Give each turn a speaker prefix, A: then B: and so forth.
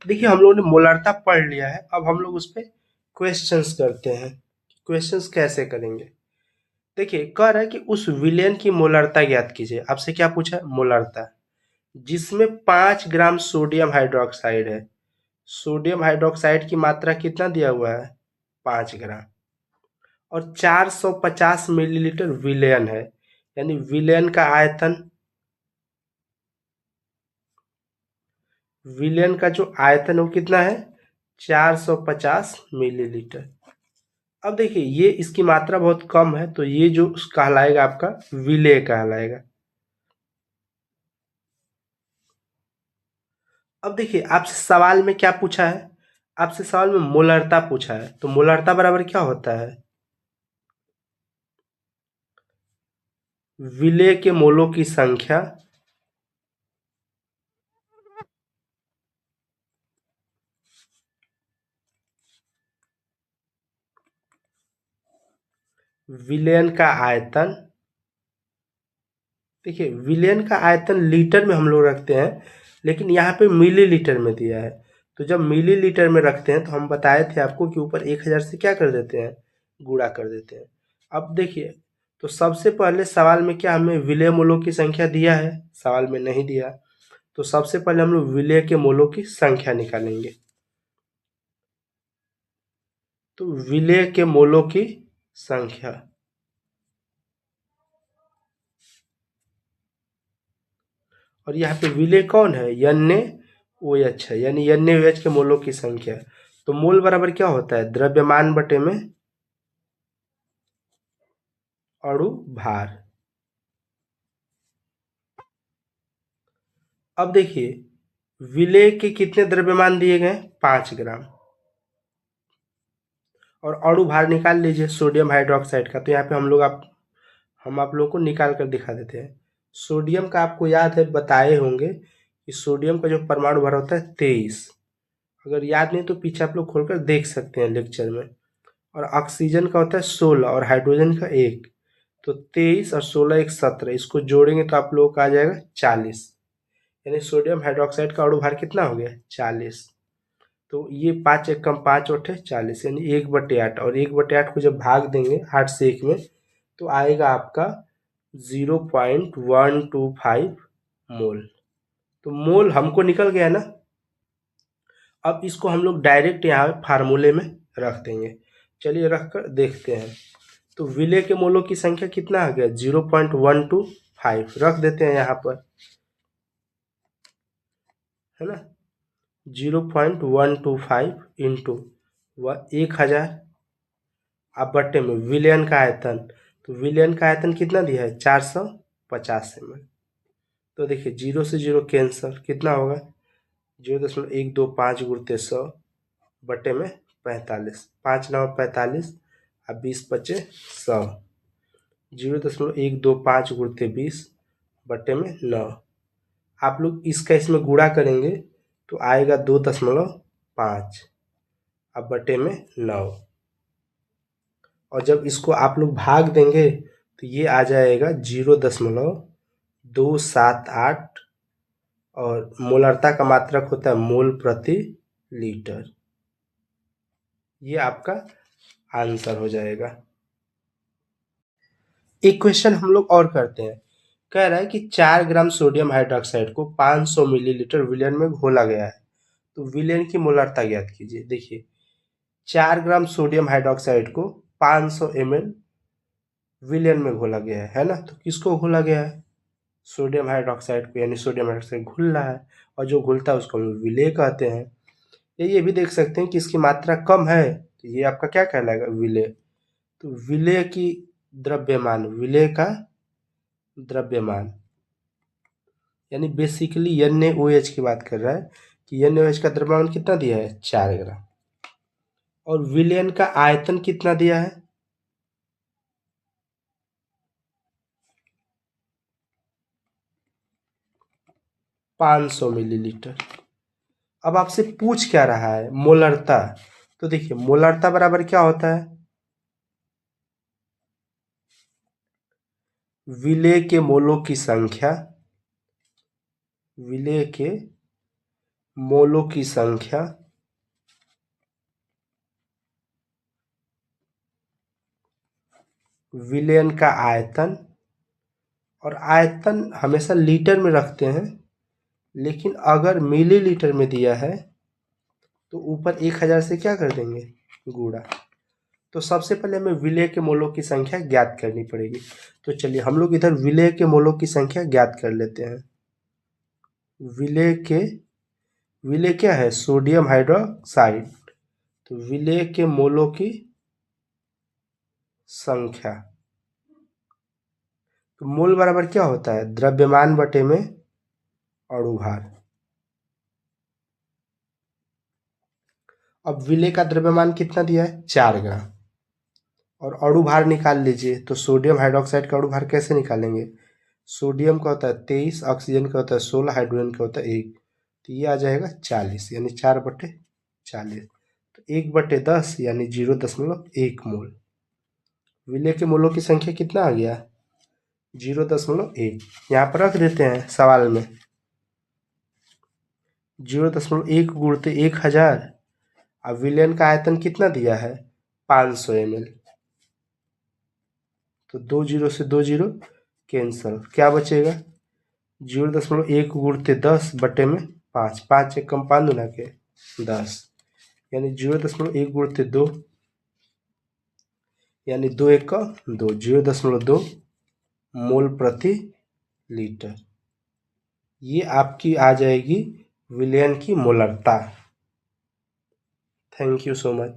A: देखिए हम लोगों ने मोलारता पढ़ लिया है, अब हम लोग उस पे क्वेश्चंस करते हैं। क्वेश्चंस कैसे करेंगे? देखिए कह रहा है कि उस विलेन की मोलारता ज्ञात कीजिए। आपसे क्या पूछा है? मोलारता, जिसमें 5 ग्राम सोडियम हाइड्रोक्साइड है। सोडियम हाइड्रोक्साइड की मात्रा कितना दिया हुआ है? 5 ग्राम। और 450 मिलीलीटर विलेन है, यानी विलेन का आयतन, विलेन का जो आयतन है वो कितना है? 450 मिलीलीटर। अब देखिए ये इसकी मात्रा बहुत कम है, तो ये जो कहलाएगा आपका विलेय कहलाएगा। अब देखिए आपसे सवाल में क्या पूछा है? आपसे सवाल में मोलरता पूछा है, तो मोलरता बराबर क्या होता है? विलेय के मोलों की संख्या विलेयन का आयतन। देखिए विलेयन का आयतन लीटर में हम लोग रखते हैं, लेकिन यहाँ पे मिलीलीटर में दिया है। तो जब मिलीलीटर में रखते हैं तो हम बताए थे आपको कि ऊपर 1000 से क्या कर देते हैं? गुणा कर देते हैं। अब देखिए, तो सबसे पहले सवाल में क्या हमें विलेय मोलों की संख्या दिया है? सवाल में नहीं दिया। तो सबसे पहले हम लोग विलेय के मोलों की संख्या निकालेंगे। तो विलेय के मोलों की संख्या, और यहाँ पे विलेय कौन है? NaOH है, यानी NaOH के मोलों की संख्या। तो मोल बराबर क्या होता है? द्रव्यमान बटे में अणु भार। अब देखिए विलेय के कितने द्रव्यमान दिए गए? 5 ग्राम। और अणु भार निकाल लीजिए सोडियम हाइड्रोक्साइड का। तो यहाँ पे हम आप लोगों को निकाल कर दिखा देते हैं। सोडियम का आपको याद है, बताए होंगे कि सोडियम का जो परमाणु भार होता है 23। अगर याद नहीं तो पीछे आप लोग खोलकर देख सकते हैं लेक्चर में। और ऑक्सीजन का होता है 16 और हाइड्रोजन का 1। तो 23 और 16 एक 17, इसको जोड़ेंगे तो आप लोगों का आ जाएगा 40। यानी सोडियम हाइड्रोक्साइड का अणु भार कितना हो गया? 40। तो ये 5 एक कम 5 और 40, यानी 1/8। और 1/8 को जब भाग देंगे 8 से 1 में, तो आएगा आपका 0.125 मोल। तो मोल हमको निकल गया ना। अब इसको हम लोग डायरेक्ट यहाँ फार्मूले में रख देंगे। चलिए रख कर देखते हैं। तो विलेय के मोलों की संख्या कितना आ गया? 0.125 रख देते हैं यहाँ पर, है ना। 0.125 इंटू 1000, अब बट्टे में विलियन का आयतन। तो विलियन का आयतन कितना दिया है? 450 ml। तो देखिए 0 से 0 कैंसर, कितना होगा? 0.125 गुणित 100 बटे में 45, 5×9 = 45, अब 20 बचे 100। 0.125 गुणित 20 बटे में 9। आप लोग इसका इसमें गुणा करेंगे तो आएगा 2.5, अब बटे में 9। और जब इसको आप लोग भाग देंगे तो ये आ जाएगा 0.278। और मोलरता का मात्रक होता है मोल प्रति लीटर। ये आपका आंसर हो जाएगा। एक क्वेश्चन हम लोग और करते हैं। कह रहा है कि 4 ग्राम सोडियम हाइड्रोक्साइड को 500 मिलीलीटर विलयन में घोला गया है, तो विलयन की मोलरता ज्ञात कीजिए। देखिए 4 ग्राम सोडियम हाइड्रोक्साइड को 500 ml विलयन में घोला गया है ना। तो किसको घोला गया है? सोडियम हाइड्रोक्साइड को, यानी सोडियम हाइड्रोक्साइड घुल रहा है, और जो घुलता है उसको हम लोग विलेय कहते हैं। ये भी देख सकते हैं कि इसकी मात्रा कम है, तो ये आपका क्या कहलाएगा? विलेय। तो विलेय की द्रव्यमान, विलेय का द्रव्यमान, यानी बेसिकली NaOH की बात कर रहा है कि NaOH का द्रव्यमान कितना दिया है? 4 ग्राम। और विलयन का आयतन कितना दिया है? 500 मिलीलीटर। अब आपसे पूछ क्या रहा है? मोलरता। तो देखिए मोलरता बराबर क्या होता है? विलेय के मोलों की संख्या, विलेय के मोलों की संख्या विलयन का आयतन, और आयतन हमेशा लीटर में रखते हैं, लेकिन अगर मिलीलीटर में दिया है तो ऊपर 1000 से क्या कर देंगे, गुणा। तो सबसे पहले हमें विलेय के मोलों की संख्या ज्ञात करनी पड़ेगी। तो चलिए हम लोग इधर विलेय के मोलों की संख्या ज्ञात कर लेते हैं। विलेय क्या है, सोडियम हाइड्रोक्साइड। तो विलेय के मोलों की संख्या, तो मोल बराबर क्या होता है, द्रव्यमान बटे में अणुभार। अब विलेय का द्रव्यमान कितना दिया है, 4 ग्राम। और अणुभार निकाल लीजिए। तो सोडियम हाइड्रोक्साइड का अणुभार कैसे निकालेंगे, सोडियम का होता है 23, ऑक्सीजन का होता है 16, हाइड्रोजन का होता है 1। तो ये आ जाएगा 40, यानी 4/40। तो 1/10 यानी 0.1 मोल। विलेय के मोलों की संख्या कितना आ गया, 0.1। यहाँ पर रख देते हैं सवाल में, 0.1 गुणते 1000। अब विलयन का आयतन कितना दिया है, 500 ml। तो 2 जीरो से 2 जीरो कैंसल, क्या बचेगा, 0.1 गुणते 10 बटे में 5, 5 एक कम 5 दूना के 10, यानी 0.1 गुणते 2, यानी 2 एक का 2, 0.2 मोल प्रति लीटर। ये आपकी आ जाएगी विलयन की मोलरता। Thank you so much.